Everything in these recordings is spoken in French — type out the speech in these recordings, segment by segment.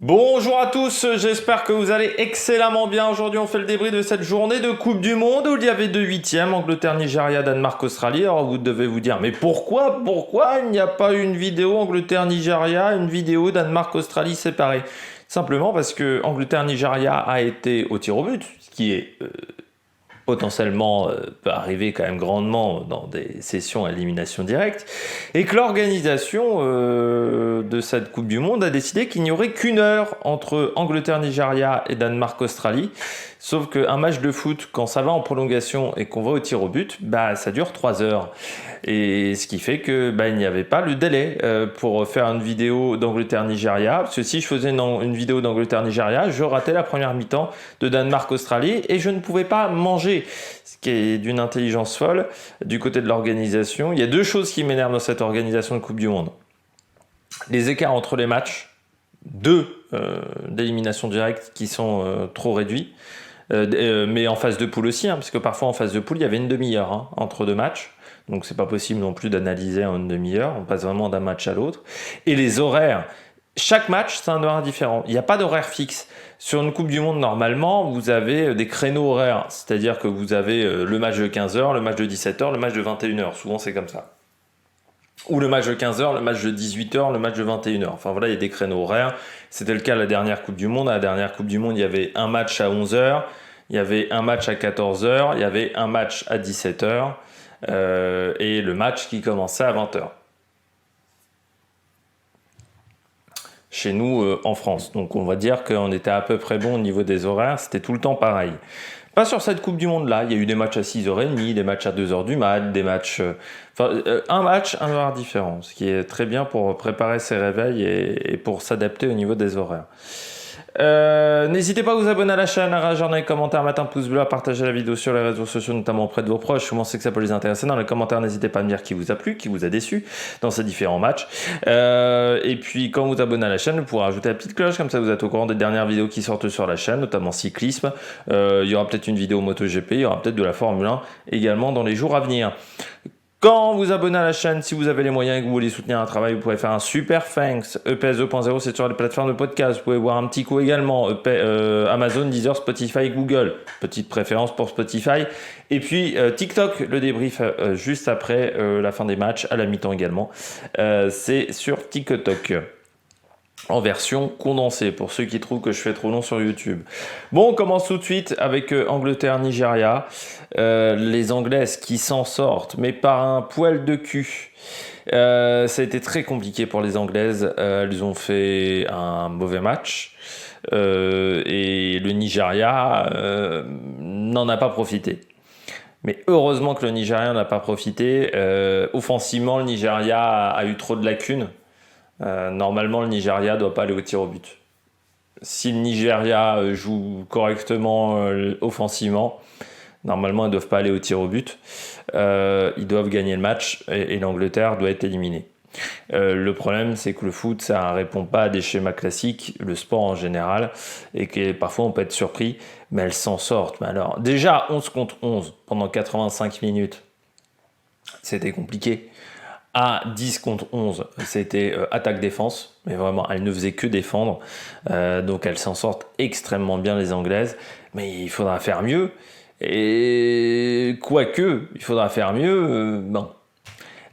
Bonjour à tous, j'espère que vous allez excellemment bien. Aujourd'hui, on fait le débrief de cette journée de Coupe du Monde où il y avait deux huitièmes, Angleterre, Nigeria, Danemark, Australie. Alors vous devez vous dire, mais pourquoi il n'y a pas une vidéo Angleterre, Nigeria, une vidéo Danemark, Australie séparée? Simplement parce que Angleterre, Nigeria a été au tir au but, ce qui est potentiellement peut arriver quand même grandement dans des sessions à élimination directe, et que l'organisation de cette Coupe du Monde a décidé qu'il n'y aurait qu'une heure entre Angleterre-Nigeria et Danemark-Australie, sauf qu'un match de foot, quand ça va en prolongation et qu'on va au tir au but, ça dure 3 heures. Et ce qui fait que il n'y avait pas le délai pour faire une vidéo d'Angleterre-Nigeria, parce que si je faisais une vidéo d'Angleterre-Nigeria, je ratais la première mi-temps de Danemark-Australie et je ne pouvais pas manger, ce qui est d'une intelligence folle du côté de l'organisation. Il y a deux choses qui m'énervent dans cette organisation de Coupe du Monde. Les écarts entre les matchs, d'élimination directe qui sont trop réduits, mais en phase de poule aussi, parce que parfois en phase de poule, il y avait une demi-heure entre deux matchs. Donc c'est pas possible non plus d'analyser en une demi-heure, on passe vraiment d'un match à l'autre. Et les horaires, chaque match c'est un horaire différent, il n'y a pas d'horaire fixe. Sur une Coupe du Monde normalement, vous avez des créneaux horaires, c'est-à-dire que vous avez le match de 15h, le match de 17h, le match de 21h, souvent c'est comme ça. Ou le match de 15h, le match de 18h, le match de 21h. Enfin voilà, il y a des créneaux horaires. C'était le cas à la dernière Coupe du Monde. À la dernière Coupe du Monde, il y avait un match à 11h, il y avait un match à 14h, il y avait un match à 17h. Et le match qui commençait à 20h. Chez nous, en France. Donc on va dire qu'on était à peu près bon au niveau des horaires, c'était tout le temps pareil. Pas sur cette Coupe du Monde-là, il y a eu des matchs à 6h30, des matchs à 2h du mat, des matchs... un match, un horaire différent, ce qui est très bien pour préparer ses réveils et pour s'adapter au niveau des horaires. N'hésitez pas à vous abonner à la chaîne, à réagir dans les commentaires, à mettre un pouce bleu, à partager la vidéo sur les réseaux sociaux, notamment auprès de vos proches. Comment c'est que ça peut les intéresser? Dans les commentaires, n'hésitez pas à me dire qui vous a plu, qui vous a déçu dans ces différents matchs. Et puis, quand vous abonnez à la chaîne, vous pourrez ajouter la petite cloche, comme ça vous êtes au courant des dernières vidéos qui sortent sur la chaîne, notamment cyclisme. Il y aura peut-être une vidéo MotoGP, il y aura peut-être de la Formule 1 également dans les jours à venir. Quand vous abonnez à la chaîne, si vous avez les moyens et que vous voulez soutenir un travail, vous pouvez faire un super thanks. EPS 2.0, c'est sur les plateformes de podcast. Vous pouvez voir un petit coup également. Amazon, Deezer, Spotify, Google. Petite préférence pour Spotify. Et puis TikTok, le débrief juste après la fin des matchs, à la mi-temps également. C'est sur TikTok. En version condensée, pour ceux qui trouvent que je fais trop long sur YouTube. Bon, on commence tout de suite avec Angleterre-Nigeria. Les Anglaises qui s'en sortent, mais par un poil de cul. Ça a été très compliqué pour les Anglaises. Elles ont fait un mauvais match. Et le Nigeria n'en a pas profité. Mais heureusement que le Nigeria n'en a pas profité. Offensivement, le Nigeria a eu trop de lacunes. Normalement, le Nigeria ne doit pas aller au tir au but. Si le Nigeria joue correctement offensivement, normalement, ils ne doivent pas aller au tir au but. Ils doivent gagner le match et l'Angleterre doit être éliminée. Le problème, c'est que le foot, ça ne répond pas à des schémas classiques, le sport en général, et que parfois on peut être surpris, mais elles s'en sortent. Mais alors, déjà, 11 contre 11 pendant 85 minutes, c'était compliqué. À 10 contre 11, c'était attaque-défense, mais vraiment, elles ne faisaient que défendre. Donc, elles s'en sortent extrêmement bien, les Anglaises. Mais il faudra faire mieux. Et quoique, il faudra faire mieux. Bon.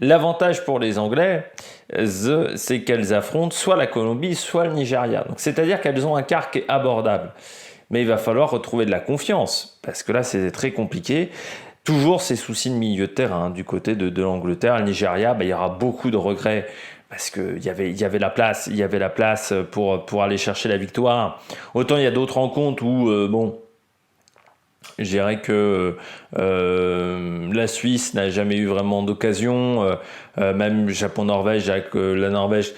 L'avantage pour les Anglais, c'est qu'elles affrontent soit la Colombie, soit le Nigeria. Donc, c'est-à-dire qu'elles ont un quart qui est abordable. Mais il va falloir retrouver de la confiance, parce que là, c'est très compliqué. Toujours ces soucis de milieu de terrain du côté de l'Angleterre. Le Nigeria, il y aura beaucoup de regrets parce qu'il y avait la place pour aller chercher la victoire. Autant il y a d'autres rencontres où, je dirais que la Suisse n'a jamais eu vraiment d'occasion. Même Japon-Norvège avec la Norvège,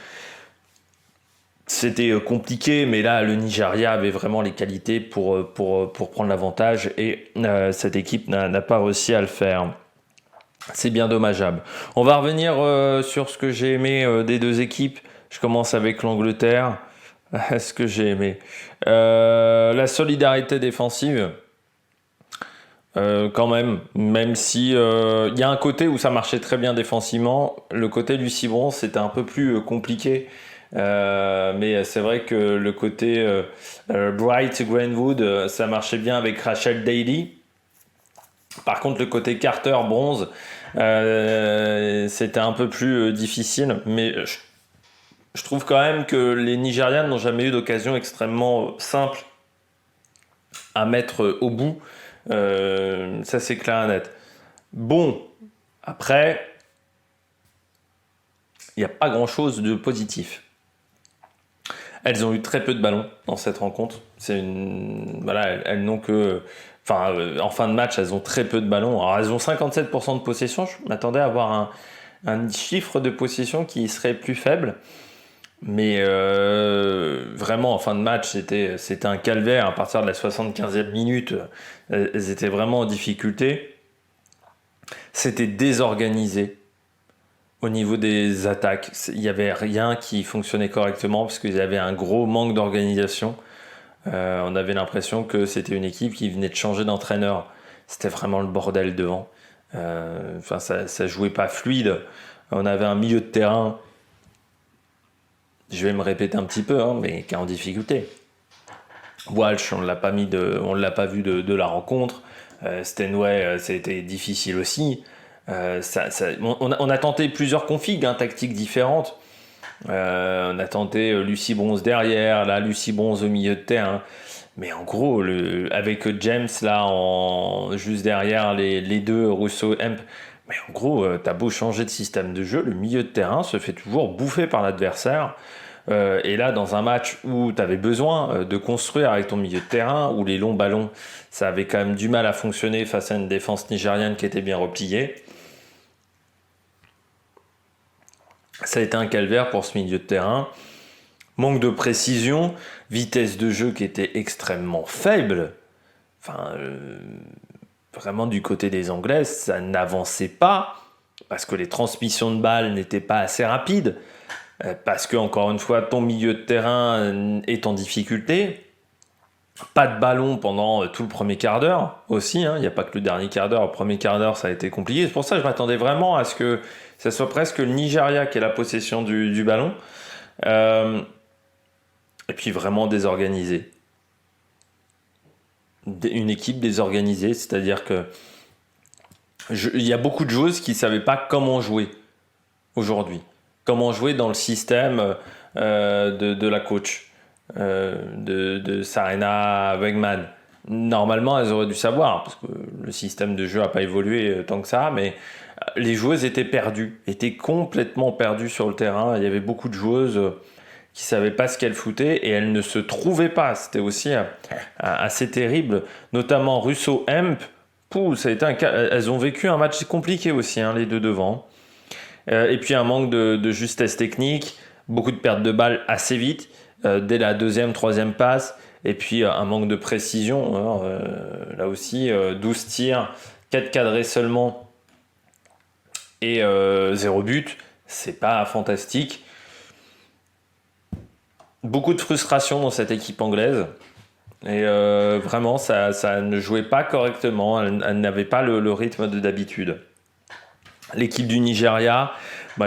c'était compliqué, mais là, le Nigeria avait vraiment les qualités pour prendre l'avantage et cette équipe n'a pas réussi à le faire. C'est bien dommageable. On va revenir sur ce que j'ai aimé des deux équipes. Je commence avec l'Angleterre. Ce que j'ai aimé. La solidarité défensive. Quand même si y a un côté où ça marchait très bien défensivement, le côté du Cibron c'était un peu plus compliqué Mais c'est vrai que le côté Bright Greenwood, ça marchait bien avec Rachel Daly. Par contre, le côté Carter Bronze, c'était un peu plus difficile. Mais je trouve quand même que les Nigérians n'ont jamais eu d'occasion extrêmement simple à mettre au bout. Ça, c'est clair et net. Bon, après, il n'y a pas grand-chose de positif. Elles ont eu très peu de ballons dans cette rencontre. Voilà, elles n'ont que... Enfin, en fin de match, elles ont très peu de ballons. Alors, elles ont 57% de possession. Je m'attendais à avoir un chiffre de possession qui serait plus faible. Mais vraiment, en fin de match, c'était un calvaire. À partir de la 75e minute, elles étaient vraiment en difficulté. C'était désorganisé au niveau des attaques. Il n'y avait rien qui fonctionnait correctement parce qu'il y avait un gros manque d'organisation. On avait l'impression que c'était une équipe qui venait de changer d'entraîneur. C'était vraiment le bordel devant. Ça jouait pas fluide. On avait un milieu de terrain, je vais me répéter un petit peu, mais qui est en difficulté. Walsh, on l'a pas vu de la rencontre. Stenway, c'était difficile aussi. On a tenté plusieurs configs, tactiques différentes. On a tenté Lucy Bronze derrière, là Lucy Bronze au milieu de terrain. Mais en gros, avec James là juste derrière les deux, Russo, Hemp. Mais en gros, t'as beau changer de système de jeu, le milieu de terrain se fait toujours bouffer par l'adversaire. Et là, dans un match où tu avais besoin de construire avec ton milieu de terrain, où les longs ballons, ça avait quand même du mal à fonctionner face à une défense nigériane qui était bien repliée. Ça a été un calvaire pour ce milieu de terrain. Manque de précision, vitesse de jeu qui était extrêmement faible. Vraiment du côté des Anglaises, ça n'avançait pas parce que les transmissions de balles n'étaient pas assez rapides. Parce que, encore une fois, ton milieu de terrain est en difficulté. Pas de ballon pendant tout le premier quart d'heure aussi. Il n'y a pas que le dernier quart d'heure. Le premier quart d'heure, ça a été compliqué. C'est pour ça que je m'attendais vraiment à ce que ça soit presque le Nigeria qui ait la possession du ballon. Et puis vraiment désorganisé. Une équipe désorganisée, c'est-à-dire que il y a beaucoup de joueuses qui ne savaient pas comment jouer aujourd'hui. Comment jouer dans le système de la coach, de Sarina Wegman. Normalement, elles auraient dû savoir, parce que le système de jeu n'a pas évolué tant que ça, mais les joueuses étaient perdues, étaient complètement perdues sur le terrain. Il y avait beaucoup de joueuses qui ne savaient pas ce qu'elles foutaient et elles ne se trouvaient pas. C'était aussi assez terrible, notamment Russo Hemp. Elles ont vécu un match compliqué aussi, les deux devant. Et puis un manque de justesse technique, beaucoup de pertes de balles assez vite, dès la deuxième, troisième passe, et puis un manque de précision. Là aussi, 12 tirs, 4 cadrés seulement, et 0 but, c'est pas fantastique. Beaucoup de frustration dans cette équipe anglaise. Et vraiment, ça ne jouait pas correctement, elle n'avait pas le rythme d'habitude. L'équipe du Nigeria,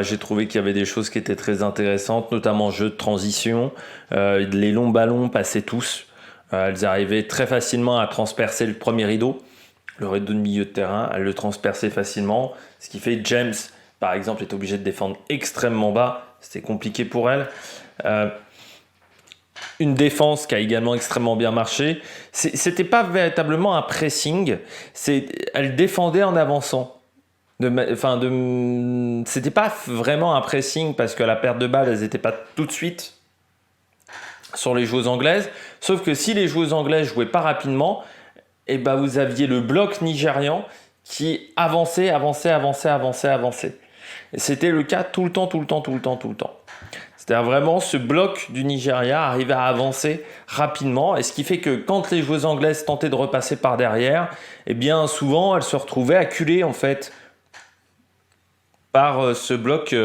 j'ai trouvé qu'il y avait des choses qui étaient très intéressantes, notamment jeu de transition. Les longs ballons passaient tous. Elles arrivaient très facilement à transpercer le premier rideau, le rideau de milieu de terrain. Elles le transperçaient facilement. Ce qui fait que James, par exemple, est obligé de défendre extrêmement bas. C'était compliqué pour elle. Une défense qui a également extrêmement bien marché. C'était pas véritablement un pressing. Elle défendait en avançant. C'était pas vraiment un pressing parce que la perte de balle, elles n'étaient pas tout de suite sur les joueuses anglaises. Sauf que si les joueuses anglaises jouaient pas rapidement, vous aviez le bloc nigérian qui avançait. Et c'était le cas tout le temps. C'est-à-dire vraiment ce bloc du Nigeria arrivait à avancer rapidement, et ce qui fait que quand les joueuses anglaises tentaient de repasser par derrière, souvent elles se retrouvaient acculées en fait par ce bloc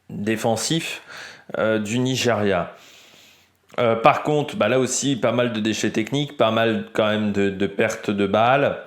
défensif du Nigeria. Par contre, là aussi, pas mal de déchets techniques, pas mal quand même de pertes de balles.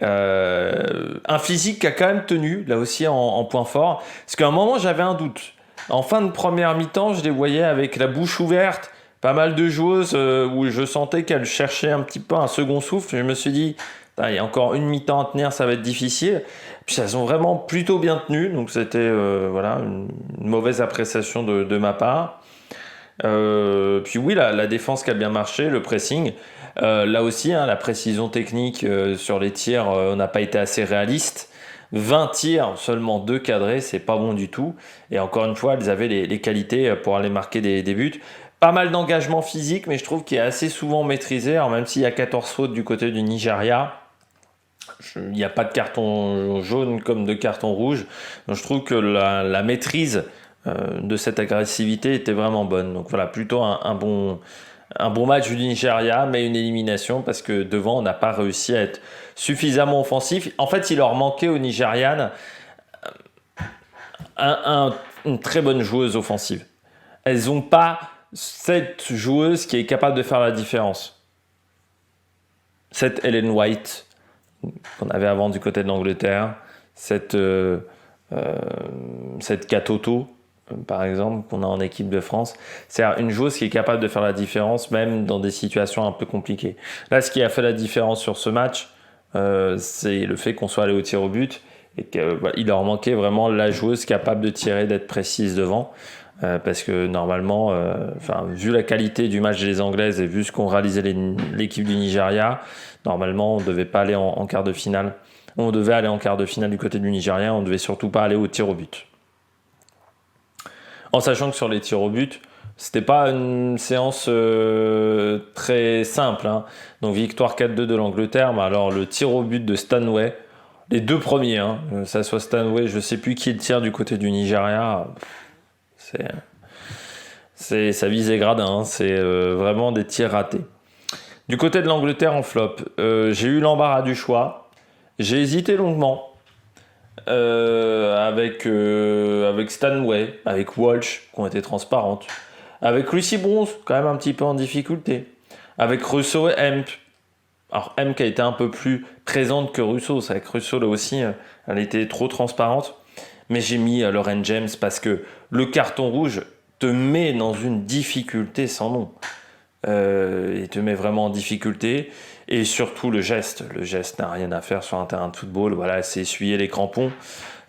Un physique qui a quand même tenu, là aussi en point fort. Parce qu'à un moment, j'avais un doute. En fin de première mi-temps, je les voyais avec la bouche ouverte, pas mal de joueuses où je sentais qu'elles cherchaient un petit peu un second souffle. Je me suis dit, il y a encore une mi-temps à tenir, ça va être difficile. Puis elles ont vraiment plutôt bien tenu, donc c'était voilà, une mauvaise appréciation de ma part. Puis oui, la défense qui a bien marché, le pressing. Là aussi, hein, la précision technique sur les tirs, on n'a pas été assez réaliste. 20 tirs, seulement 2 cadrés, c'est pas bon du tout. Et encore une fois, elles avaient les qualités pour aller marquer des buts. Pas mal d'engagement physique, mais je trouve qu'il est assez souvent maîtrisé. Alors même s'il y a 14 fautes du côté du Nigeria, il n'y a pas de carton jaune comme de carton rouge. Donc je trouve que la maîtrise de cette agressivité était vraiment bonne. Donc voilà, plutôt un bon match du Nigeria, mais une élimination parce que devant, on n'a pas réussi à être suffisamment offensif. En fait, il leur manquait aux Nigérianes une très bonne joueuse offensive. Elles n'ont pas cette joueuse qui est capable de faire la différence. Cette Ellen White qu'on avait avant du côté de l'Angleterre, cette Katoto, par exemple, qu'on a en équipe de France. C'est une joueuse qui est capable de faire la différence, même dans des situations un peu compliquées. Là, ce qui a fait la différence sur ce match, c'est le fait qu'on soit allé au tir au but et qu'il leur manquait vraiment la joueuse capable de tirer, d'être précise devant. Parce que normalement, vu la qualité du match des Anglaises et vu ce qu'ont réalisé l'équipe du Nigeria, normalement, on ne devait pas aller en quart de finale. On devait aller en quart de finale du côté du Nigeria, on ne devait surtout pas aller au tir au but. En sachant que sur les tirs au but, c'était pas une séance très simple. Hein. Donc victoire 4-2 de l'Angleterre, mais alors le tir au but de Stanway, les deux premiers, hein, ça soit Stanway, je sais plus qui le tire du côté du Nigeria, ça visait gradin, hein, c'est vraiment des tirs ratés. Du côté de l'Angleterre en flop, j'ai eu l'embarras du choix, j'ai hésité longuement. Avec Stanway, avec Walsh, qui ont été transparentes, avec Lucy Bronze, quand même un petit peu en difficulté, avec Russo et Hemp. Alors Hemp qui a été un peu plus présente que Russo, c'est avec Russo là aussi, elle était trop transparente. Mais j'ai mis Lauren James parce que le carton rouge te met dans une difficulté sans nom. Il te met vraiment en difficulté. Et surtout le geste n'a rien à faire sur un terrain de football. Voilà, c'est essuyer les crampons.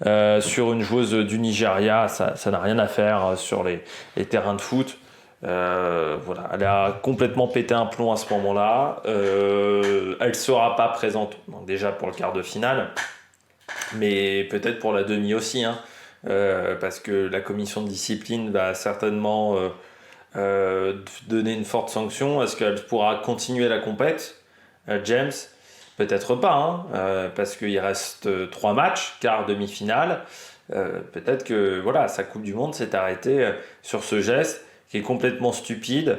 Sur une joueuse du Nigeria, ça n'a rien à faire sur les terrains de foot. Voilà, elle a complètement pété un plomb à ce moment-là. Elle ne sera pas présente, donc déjà pour le quart de finale, mais peut-être pour la demi aussi, hein, parce que la commission de discipline va certainement donner une forte sanction. Est-ce qu'elle pourra continuer la compète, James? Peut-être pas, hein, parce qu'il reste 3 matchs, quart, demi-finale. Peut-être que voilà, sa Coupe du Monde s'est arrêtée sur ce geste qui est complètement stupide,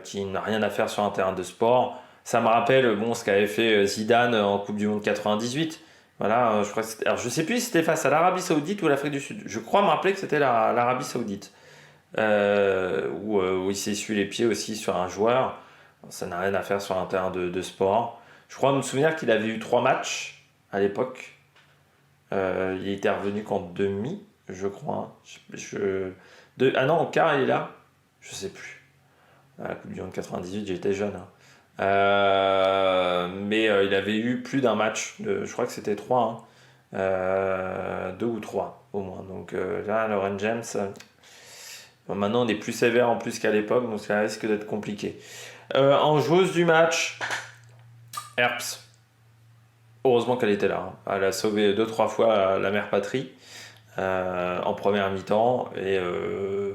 qui n'a rien à faire sur un terrain de sport. Ça me rappelle ce qu'avait fait Zidane en Coupe du Monde 98. Voilà, je crois que alors je sais plus si c'était face à l'Arabie Saoudite ou l'Afrique du Sud. Je crois me rappeler que c'était l'Arabie Saoudite. Où il s'essuie les pieds aussi sur un joueur. Ça n'a rien à faire sur un terrain de sport. Je crois me souvenir qu'il avait eu 3 matchs à l'époque. Il était revenu qu'en demi, je crois. Ah non, en quart, il est là. Je sais plus. À la Coupe du Monde 98, j'étais jeune. Hein. Mais il avait eu plus d'un match. Je crois que c'était 3. Hein. 2 ou 3 au moins. Donc là, Lauren James... maintenant, on est plus sévère en plus qu'à l'époque, donc ça risque d'être compliqué. En joueuse du match, Earps. Heureusement qu'elle était là. Hein. Elle a sauvé 2-3 fois la mère patrie en première mi-temps. Et le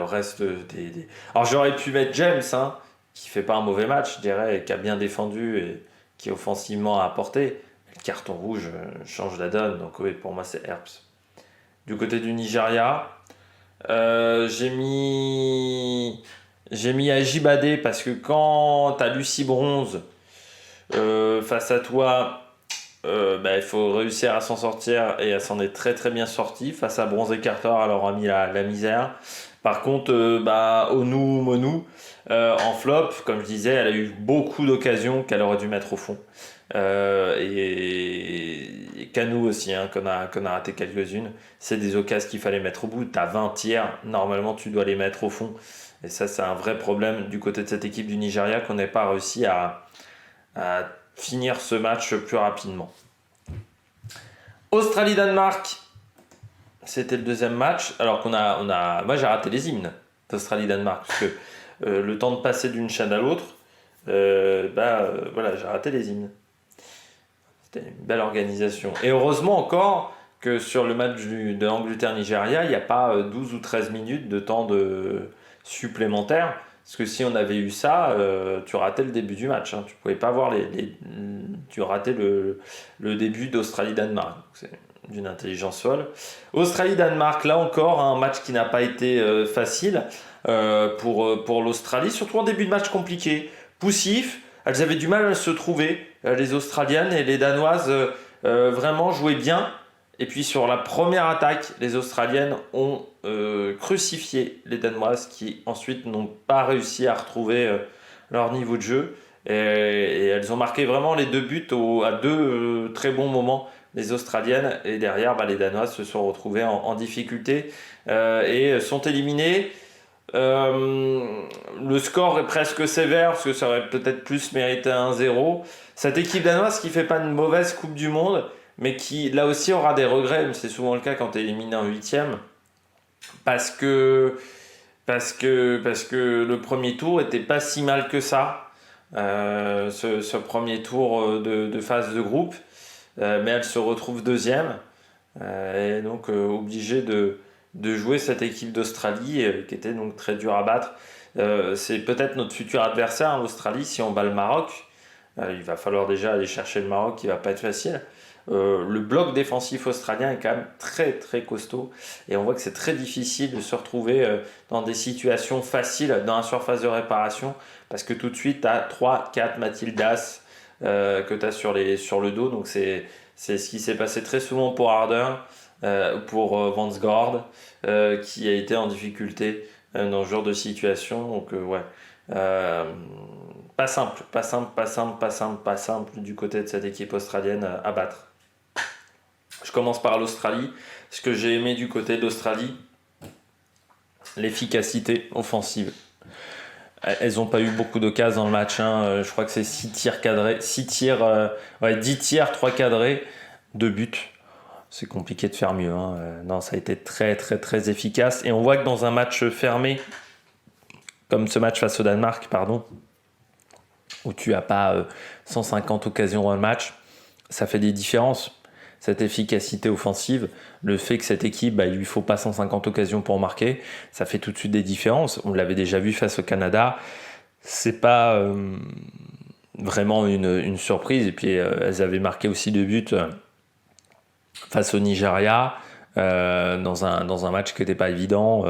reste des... Alors j'aurais pu mettre James, hein, qui fait pas un mauvais match, je dirais, et qui a bien défendu et qui offensivement a apporté. Le carton rouge change la donne, donc oui, pour moi c'est Earps. Du côté du Nigeria, j'ai mis Ajibade parce que quand tu as Lucy Bronze face à toi, il faut réussir à s'en sortir et elle s'en est très très bien sortie. Face à Bronze et Carter, elle aura mis la misère. Par contre, Onu Monu, en flop, comme je disais, elle a eu beaucoup d'occasions qu'elle aurait dû mettre au fond. Et Kanou aussi, hein, qu'on a raté quelques-unes. C'est des occasions qu'il fallait mettre au bout. Tu as 20 tiers, normalement tu dois les mettre au fond. Et ça, c'est un vrai problème du côté de cette équipe du Nigeria qu'on n'ait pas réussi à finir ce match plus rapidement. Australie-Danemark, c'était le deuxième match. Alors moi j'ai raté les hymnes d'Australie-Danemark parce que le temps de passer d'une chaîne à l'autre, voilà, j'ai raté les hymnes. C'était une belle organisation. Et heureusement encore que sur le match de Angleterre-Nigeria, il n'y a pas 12 ou 13 minutes de temps supplémentaire. Parce que si on avait eu ça, tu ratais le début du match. Hein. Tu ne pouvais pas voir tu ratais le début d'Australie-Danemark. C'est d'une intelligence folle. Australie-Danemark, là encore, un match qui n'a pas été facile pour l'Australie, surtout en début de match compliqué. Poussif, elles avaient du mal à se trouver, les Australiennes, et les Danoises vraiment jouaient bien. Et puis sur la première attaque, les Australiennes ont crucifié les Danoises qui ensuite n'ont pas réussi à retrouver leur niveau de jeu. Et elles ont marqué vraiment les 2 buts à 2 très bons moments, les Australiennes. Et derrière, les Danoises se sont retrouvées en difficulté et sont éliminées. Le score est presque sévère parce que ça aurait peut-être plus mérité 1-0. Cette équipe danoise qui fait pas une mauvaise Coupe du Monde, mais qui là aussi aura des regrets, mais c'est souvent le cas quand tu es éliminé en 8e, parce que le premier tour était pas si mal que ça, ce premier tour de phase de groupe, mais elle se retrouve deuxième, et donc obligée de jouer cette équipe d'Australie qui était donc très dure à battre. C'est peut-être notre futur adversaire, hein, l'Australie, si on bat le Maroc. Il va falloir déjà aller chercher le Maroc, qui va pas être facile. Le bloc défensif australien est quand même très très costaud et on voit que c'est très difficile de se retrouver dans des situations faciles dans la surface de réparation parce que tout de suite tu as 3-4 Mathildas que tu as sur le dos, donc c'est ce qui s'est passé très souvent pour Harder, pour Vansgaard qui a été en difficulté dans ce genre de situation, donc ouais. Pas simple du côté de cette équipe australienne à battre. Je commence par l'Australie. Ce que j'ai aimé du côté de l'Australie, l'efficacité offensive. Elles n'ont pas eu beaucoup d'occasions dans le match. Hein. Je crois que c'est 6 tirs cadrés, 10 tirs, 3 cadrés, 2 buts. C'est compliqué de faire mieux. Hein. Non, ça a été très très très efficace. Et on voit que dans un match fermé, comme ce match face au Danemark, où tu n'as pas 150 occasions dans le match, ça fait des différences. Cette efficacité offensive, le fait que cette équipe, il lui faut pas 150 occasions pour marquer, ça fait tout de suite des différences. On l'avait déjà vu face au Canada, c'est pas vraiment une surprise. Et puis elles avaient marqué aussi 2 buts face au Nigeria dans un match qui n'était pas évident.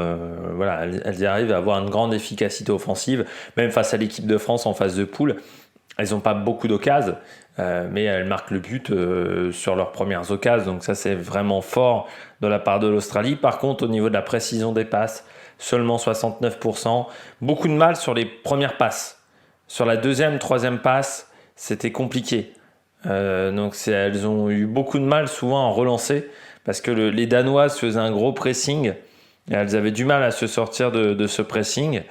Voilà, elles arrivent à avoir une grande efficacité offensive, même face à l'équipe de France en phase de poule. Elles n'ont pas beaucoup d'occasions, mais elles marquent le but sur leurs premières occasions. Donc ça, c'est vraiment fort de la part de l'Australie. Par contre, au niveau de la précision des passes, seulement 69%. Beaucoup de mal sur les premières passes. Sur la deuxième, troisième passe, c'était compliqué. Donc elles ont eu beaucoup de mal souvent à relancer parce que les Danoises faisaient un gros pressing. Et elles avaient du mal à se sortir de ce pressing.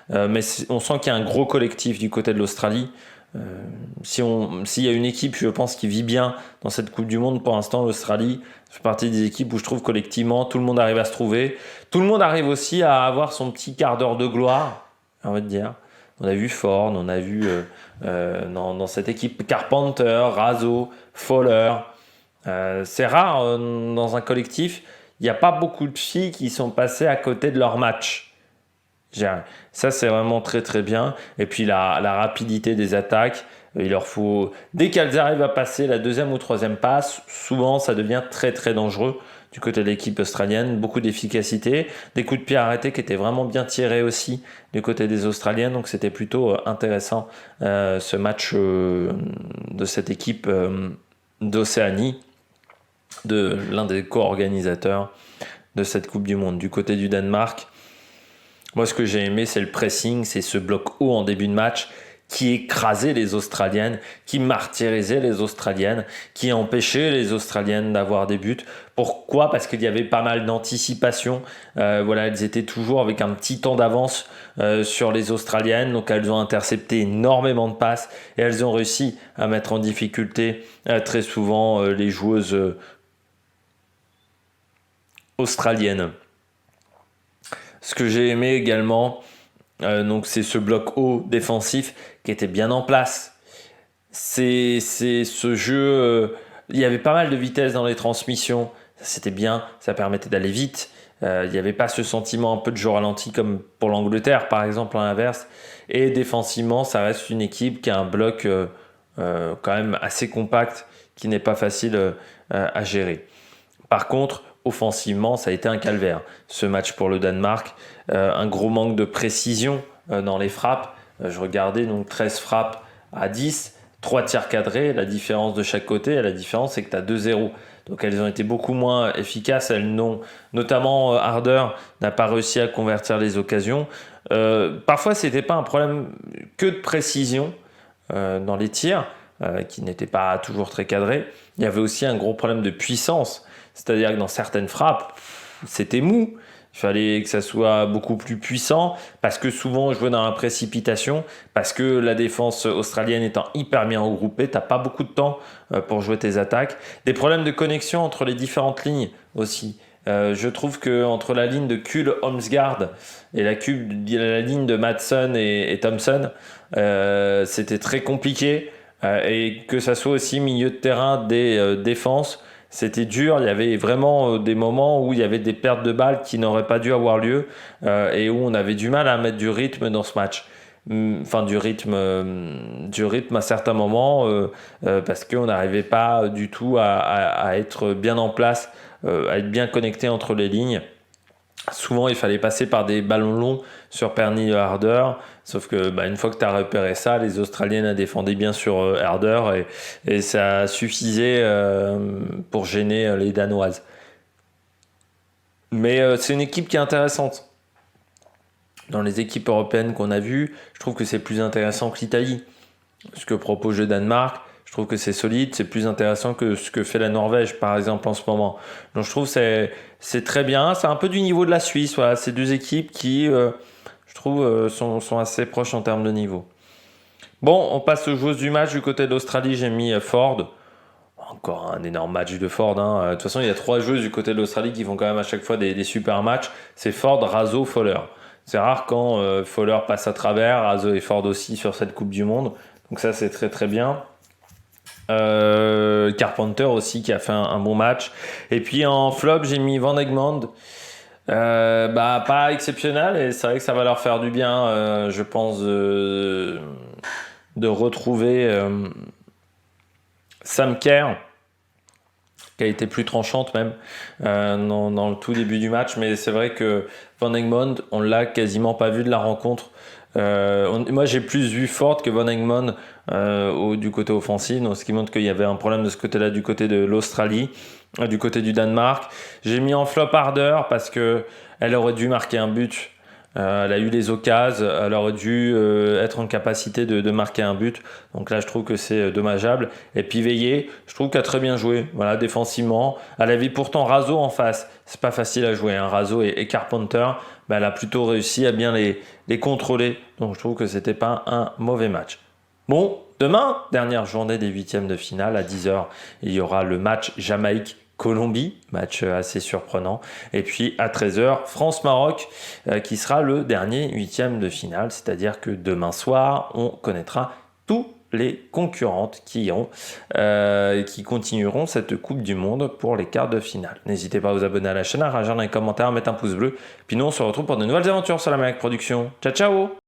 Mais on sent qu'il y a un gros collectif du côté de l'Australie. S'il y a une équipe, je pense, qui vit bien dans cette Coupe du Monde pour l'instant, l'Australie fait partie des équipes où je trouve collectivement tout le monde arrive à se trouver, tout le monde arrive aussi à avoir son petit quart d'heure de gloire, on va te dire. On a vu Ford, on a vu dans cette équipe Carpenter, Raso, Fowler. C'est rare dans un collectif, il n'y a pas beaucoup de filles qui sont passées à côté de leur match. Ça, c'est vraiment très très bien. Et puis la rapidité des attaques, il leur faut, dès qu'elles arrivent à passer la deuxième ou troisième passe, souvent ça devient très très dangereux du côté de l'équipe australienne. Beaucoup d'efficacité, des coups de pied arrêtés qui étaient vraiment bien tirés aussi du côté des Australiennes. Donc c'était plutôt intéressant ce match de cette équipe d'Océanie, de l'un des co-organisateurs de cette Coupe du Monde. Du côté du Danemark, Moi, ce que j'ai aimé, c'est le pressing, c'est ce bloc haut en début de match qui écrasait les Australiennes, qui martyrisait les Australiennes, qui empêchait les Australiennes d'avoir des buts. Pourquoi? Parce qu'il y avait pas mal d'anticipation. Voilà, elles étaient toujours avec un petit temps d'avance sur les Australiennes, donc elles ont intercepté énormément de passes et elles ont réussi à mettre en difficulté très souvent les joueuses australiennes. Ce que j'ai aimé également, donc c'est ce bloc haut défensif qui était bien en place. C'est ce jeu, il y avait pas mal de vitesse dans les transmissions, c'était bien, ça permettait d'aller vite. Il n'y avait pas ce sentiment un peu de jeu ralenti comme pour l'Angleterre par exemple à l'inverse. Et défensivement, ça reste une équipe qui a un bloc quand même assez compact, qui n'est pas facile à gérer. Par contre, offensivement, ça a été un calvaire. Ce match pour le Danemark, un gros manque de précision dans les frappes. Je regardais donc 13 frappes à 10, 3 tirs cadrés. La différence de chaque côté, la différence c'est que tu as 2-0. Donc elles ont été beaucoup moins efficaces. Elles n'ont, notamment Harder n'a pas réussi à convertir les occasions. Parfois, c'était pas un problème que de précision dans les tirs, qui n'étaient pas toujours très cadrés. Il y avait aussi un gros problème de puissance. C'est-à-dire que dans certaines frappes, c'était mou. Il fallait que ça soit beaucoup plus puissant parce que souvent on jouait dans la précipitation, parce que la défense australienne étant hyper bien regroupée, tu n'as pas beaucoup de temps pour jouer tes attaques. Des problèmes de connexion entre les différentes lignes aussi. Je trouve qu'entre la ligne de Kuhl-Holmsgaard et la ligne de Madsen et Thompson, c'était très compliqué. Et que ça soit aussi milieu de terrain des défenses, c'était dur. Il y avait vraiment des moments où il y avait des pertes de balles qui n'auraient pas dû avoir lieu et où on avait du mal à mettre du rythme dans ce match. Enfin, du rythme à certains moments parce qu'on n'arrivait pas du tout à être bien en place, à être bien connecté entre les lignes. Souvent, il fallait passer par des ballons longs sur Pernille Harder. Sauf que une fois que tu as repéré ça, les Australiennes défendaient bien sur Harder et ça suffisait pour gêner les Danoises. Mais c'est une équipe qui est intéressante. Dans les équipes européennes qu'on a vues, je trouve que c'est plus intéressant que l'Italie. Ce que propose le Danemark, je trouve que c'est solide, c'est plus intéressant que ce que fait la Norvège, par exemple, en ce moment. Donc je trouve que c'est très bien. C'est un peu du niveau de la Suisse. Voilà. C'est deux équipes qui, je trouve, sont assez proches en termes de niveau. Bon, on passe aux joueuses du match. Du côté de l'Australie, j'ai mis Ford. Encore un énorme match de Ford. De toute façon, il y a 3 joueuses du côté de l'Australie qui font quand même à chaque fois des super matchs. C'est Ford, Raso, Fowler. C'est rare quand Fowler passe à travers, Raso et Ford aussi sur cette Coupe du Monde. Donc ça, c'est très très bien. Carpenter aussi qui a fait un bon match. Et puis en flop, j'ai mis Van Egmond. Pas exceptionnel et c'est vrai que ça va leur faire du bien, je pense, de retrouver Sam Kerr, qui a été plus tranchante même dans le tout début du match. Mais c'est vrai que Van Egmond, on l'a quasiment pas vu de la rencontre. Moi j'ai plus vu Ford que Van Egmond du côté offensif, donc ce qui montre qu'il y avait un problème de ce côté-là du côté de l'Australie, du côté du Danemark. J'ai mis en flop Harder parce que elle aurait dû marquer un but. Elle a eu les occasions, elle aurait dû être en capacité de marquer un but. Donc là, je trouve que c'est dommageable. Et puis Veillé, je trouve qu'elle a très bien joué. Voilà, défensivement. Elle avait pourtant Raso en face. C'est pas facile à jouer. Raso et Carpenter, elle a plutôt réussi à bien les contrôler. Donc je trouve que c'était pas un mauvais match. Bon, demain, dernière journée des 8e de finale, à 10h, il y aura le match Jamaïque-Colombie, match assez surprenant. Et puis à 13h, France-Maroc, qui sera le dernier 8e de finale. C'est-à-dire que demain soir, on connaîtra tous les concurrentes qui continueront cette Coupe du Monde pour les quarts de finale. N'hésitez pas à vous abonner à la chaîne, à réagir dans les commentaires, à mettre un pouce bleu. Puis nous, on se retrouve pour de nouvelles aventures sur la Mec Production. Ciao, ciao!